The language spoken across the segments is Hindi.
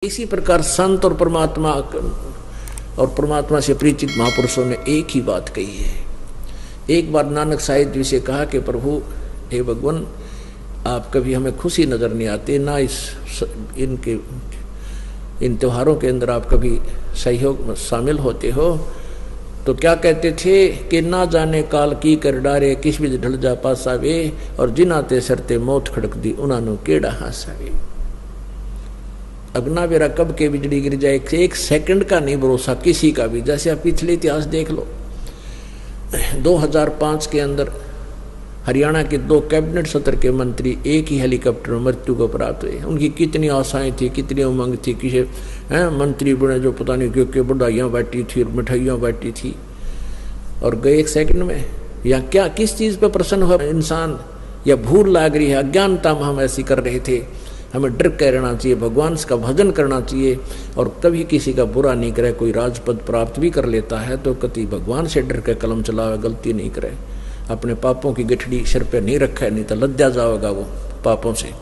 इसी प्रकार संत और परमात्मा से परिचित महापुरुषों ने एक ही बात कही है। एक बार नानक साहिब जी से कहा कि प्रभु हे भगवान, आप कभी हमें खुशी नजर नहीं आते, ना इन त्योहारों के अंदर आप कभी सहयोग में शामिल होते हो। तो क्या कहते थे कि ना जाने काल की कर डारे, किस भी ढल जा पासावे, और जिनाते सरते मौत खड़क दी उन्होंने केड़ा हासावे। अगना बेरा कब के बिजली गिर जाए, एक सेकंड का नहीं भरोसा किसी का भी। जैसे आप पिछले इतिहास देख लो, 2005 के अंदर हरियाणा के 2 कैबिनेट सत्र के मंत्री एक ही हेलीकॉप्टर में मृत्यु को प्राप्त हुए। उनकी कितनी आशाएं थी, कितनी उमंग थी, किसी मंत्री बने जो पता नहीं क्यों बढ़ाइयाँ बैठी थी और मिठाइयाँ बैठी थी, और गए एक सेकंड में। या क्या किस चीज़ पर प्रसन्न हुआ इंसान, या भूल लाग रही है, अज्ञानता में हम ऐसी कर रहे थे। हमें डर के रहना चाहिए, भगवान का भजन करना चाहिए, और कभी किसी का बुरा नहीं करे। कोई राजपद प्राप्त भी कर लेता है तो कति भगवान से डर के कलम चलावे, गलती नहीं करे, अपने पापों की गठड़ी सिर पे नहीं रखे, नहीं तो लद्या जाएगा वो पापों से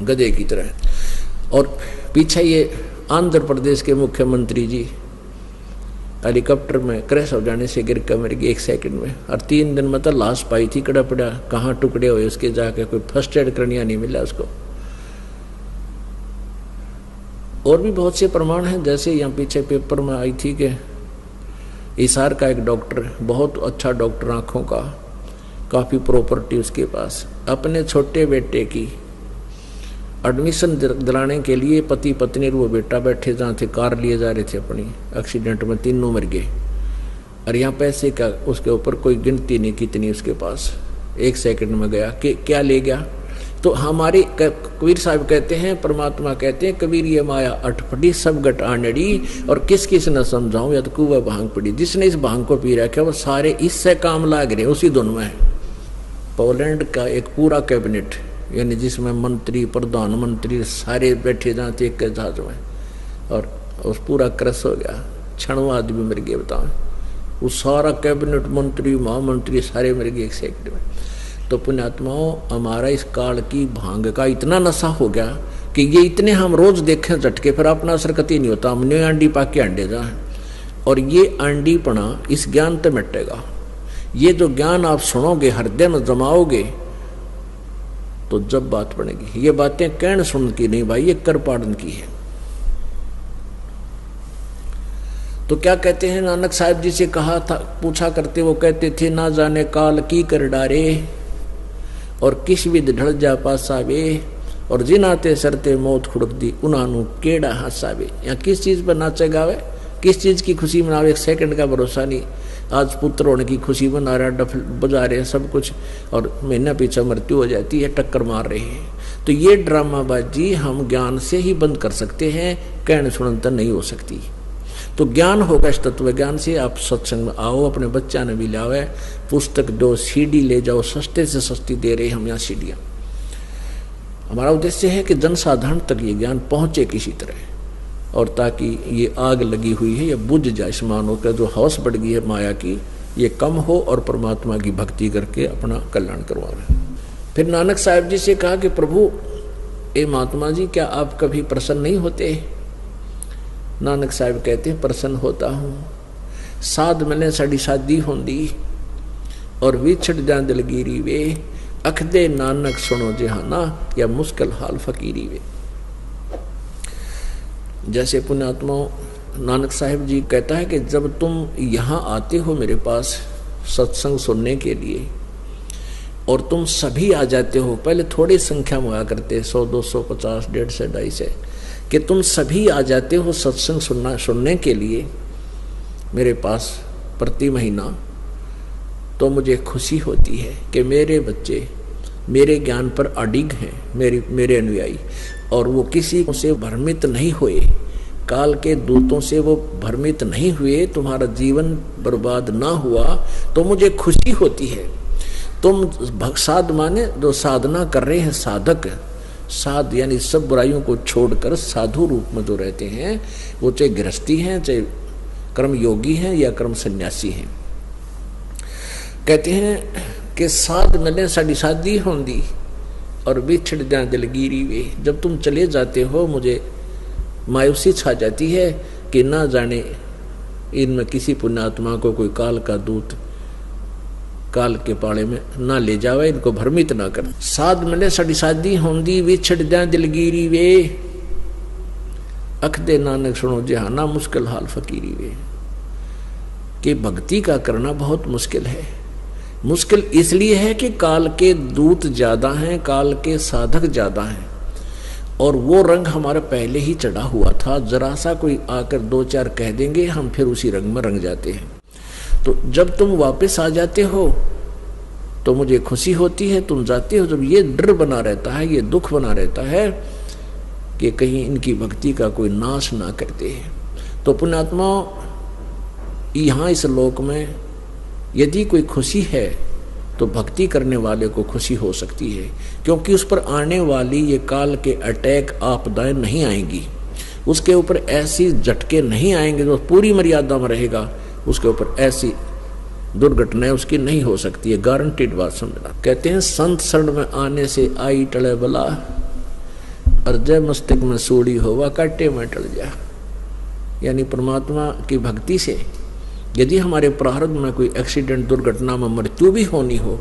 गधे की तरह। और पीछे ये आंध्र प्रदेश के मुख्यमंत्री जी हेलीकॉप्टर में क्रैश हो जाने से गिर कर मर गए एक सेकंड में, और 3 दिन में तो लाश पाई थी, कड़ा पड़ा कहाँ टुकड़े हुए उसके, जाके कोई फर्स्ट एड करनिया नहीं मिला उसको। और भी बहुत से प्रमाण हैं, जैसे यहाँ पीछे पेपर में आई थी कि हिसार का एक डॉक्टर, बहुत अच्छा डॉक्टर, आँखों का, काफ़ी प्रॉपर्टी उसके पास, अपने छोटे बेटे की एडमिशन दिलाने के लिए पति पत्नी और वो बेटा बैठे जहाँ थे, कार लिए जा रहे थे अपनी, एक्सीडेंट में तीनों मर गए। और यहाँ पैसे का उसके ऊपर कोई गिनती नहीं कितनी उसके पास, एक सेकंड में गया कि क्या ले गया। तो हमारे कबीर साहब कहते हैं, परमात्मा कहते हैं, कबीर ये माया अटपटी सब गट आनड़ी, और किस किस न समझाऊं या तो कुआ भांग पड़ी। जिसने इस भांग को पी रखा वो सारे इससे काम लाग रहे, उसी धुन में है। पोलैंड का एक पूरा कैबिनेट, यानी जिसमें मंत्री प्रधानमंत्री सारे बैठे जाते एक के जहाज में, और उस पूरा क्रश हो गया, 6 आदमी मर गए। बताओ, वो सारा कैबिनेट, मंत्री महामंत्री सारे मर गए एक सेकंड में। तो पुण्यात्माओं, हमारा इस काल की भांग का इतना नशा हो गया कि ये इतने हम रोज देखें झटके, फिर अपना असर कति नहीं होता। हमने अंडी पाके अंडे जाए, और ये अंडीपना इस ज्ञान तो मिटेगा। ये जो ज्ञान आप सुनोगे, हृदय में जमाओगे, तो जब बात बनेगी। ये बातें कहन सुन की नहीं भाई, ये कर पाड़न की है। तो क्या कहते हैं, नानक साहिब जी से कहा था, पूछा करते, वो कहते थे, ना जाने काल की कर डारे, और किस विध ढल जा पासावे, और जिनाते सरते मौत खुड़क दी उन्होंने केड़ा हंसावे। या किस चीज पर नाचे गावे, किस चीज की खुशी मनावे, एक सेकंड का भरोसा नहीं। आज पुत्र होने की खुशी मना रहा, डफल बजा रहे हैं सब कुछ, और महीना पीछे मृत्यु हो जाती है, टक्कर मार रहे हैं। तो ये ड्रामाबाजी हम ज्ञान से ही बंद कर सकते हैं, कहने सुनन नहीं हो सकती। तो ज्ञान होगा इस तत्व ज्ञान से। आप सत्संग में आओ, अपने बच्चा ने भी लावे, पुस्तक दो, सीडी ले जाओ, सस्ते से सस्ती दे रहे हम यहाँ सीडियाँ। हमारा उद्देश्य है कि जनसाधारण तक ये ज्ञान पहुँचे किसी तरह, और ताकि ये आग लगी हुई है ये बुझ जाए, इस मानव का जो हौस बढ़ गई है माया की, ये कम हो, और परमात्मा की भक्ति करके अपना कल्याण करवावे। फिर नानक साहिब जी से कहा कि प्रभु ए महात्मा जी, क्या आप कभी प्रसन्न नहीं होते? नानक साहिब कहते हैं, प्रसन्न होता हूँ। साध मैंने साड़ी शादी होंदी, और विछड़ जा दिलगिरी वे, अखदे नानक सुनो जहाना, या मुश्किल हाल फकीरी वे। जैसे पुण्यात्माओं, नानक साहिब जी कहता है कि जब तुम यहाँ आते हो मेरे पास सत्संग सुनने के लिए, और तुम सभी आ जाते हो, पहले थोड़ी संख्या में आया करते, 100, 200, 50, 150, 250, कि तुम सभी आ जाते हो सत्संग सुनने के लिए मेरे पास प्रति महीना, तो मुझे खुशी होती है कि मेरे बच्चे मेरे ज्ञान पर अडिग हैं, मेरे अनुयायी, और वो किसी से भ्रमित नहीं हुए, काल के दूतों से वो भ्रमित नहीं हुए, तुम्हारा जीवन बर्बाद ना हुआ, तो मुझे खुशी होती है। तुम साध माने जो साधना कर रहे हैं, साधक, साध यानी सब बुराइयों को छोड़कर साधु रूप में जो रहते हैं, वो चाहे गृहस्थी हैं, चाहे कर्म योगी हैं, या कर्म सन्यासी हैं। कहते हैं कि साध मैंने साड़ी शादी होंदी, और बिछड़ जा दिलगिरी वे। जब तुम चले जाते हो मुझे मायूसी छा जाती है कि ना जाने इनमें किसी पुण्यात्मा को कोई काल का दूत काल के पाले में ना ले जावे, इनको भ्रमित ना कर। साध मिले सड़ी शादी होंदी विछड़ दे दिलगिरी वे, अख दे नानक सुनो जहाना मुश्किल हाल फकीरी वे। कि भक्ति का करना बहुत मुश्किल है। मुश्किल इसलिए है कि काल के दूत ज्यादा हैं, काल के साधक ज्यादा हैं, और वो रंग हमारा पहले ही चढ़ा हुआ था। जरा सा कोई आकर दो चार कह देंगे, हम फिर उसी रंग में रंग जाते हैं। तो जब तुम वापस आ जाते हो तो मुझे खुशी होती है, तुम जाते हो जब ये डर बना रहता है, ये दुख बना रहता है कि कहीं इनकी भक्ति का कोई नाश ना करते हैं। तो पुण्यात्मा यहाँ इस लोक में यदि कोई खुशी है तो भक्ति करने वाले को खुशी हो सकती है, क्योंकि उस पर आने वाली ये काल के अटैक आपदाएं नहीं आएंगी, उसके ऊपर ऐसी झटके नहीं आएंगे जो पूरी मर्यादा में रहेगा, उसके ऊपर ऐसी दुर्घटनाएं उसकी नहीं हो सकती है। गारंटीड बात समझना। कहते हैं संत शरण में आने से आई टले बला, और जय मस्तक में सूड़ी होवा काटे में टल जा। यानी परमात्मा की भक्ति से यदि हमारे प्रारब्ध में कोई एक्सीडेंट दुर्घटना में मृत्यु भी होनी हो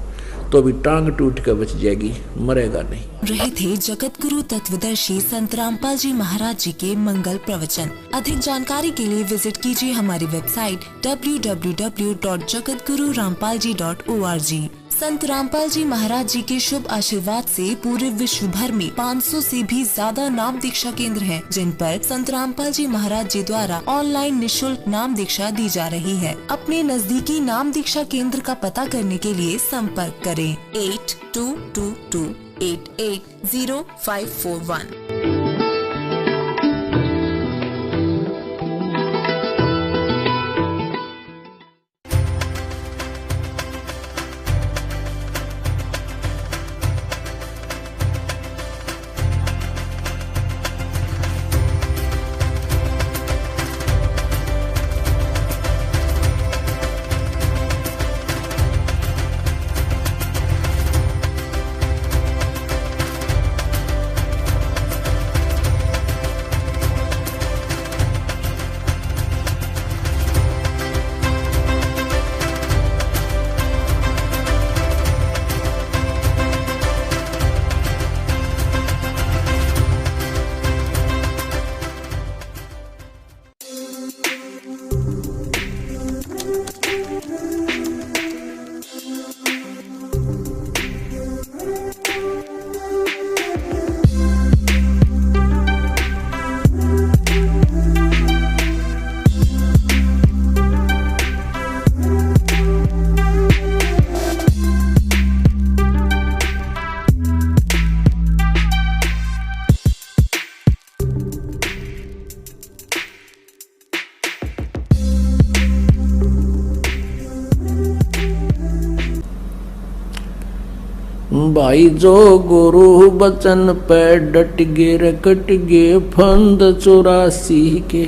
तो भी टांग टूट कर बच जाएगी, मरेगा नहीं। रहे थे जगत गुरु तत्वदर्शी संत रामपाल जी महाराज जी के मंगल प्रवचन। अधिक जानकारी के लिए विजिट कीजिए हमारी वेबसाइट www.jagatgururampalji.org। संत रामपाल जी महाराज जी के शुभ आशीर्वाद से पूरे विश्व भर में 500 से भी ज्यादा नाम दीक्षा केंद्र हैं, जिन पर संत रामपाल जी महाराज जी द्वारा ऑनलाइन निशुल्क नाम दीक्षा दी जा रही है। अपने नजदीकी नाम दीक्षा केंद्र का पता करने के लिए संपर्क करें 8222880541। भाई जो गुरु बचन पे डट गे रकट गे फंद 84 के।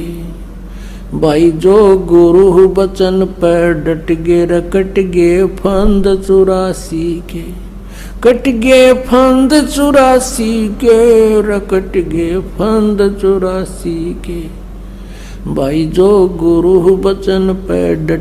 भाई जो गुरु बचन पे डट गे रकट गे फंद 84 के। कट गे फंद 84 के, रकट गे फंद 84 के। भाई जो गुरु बचन पे डट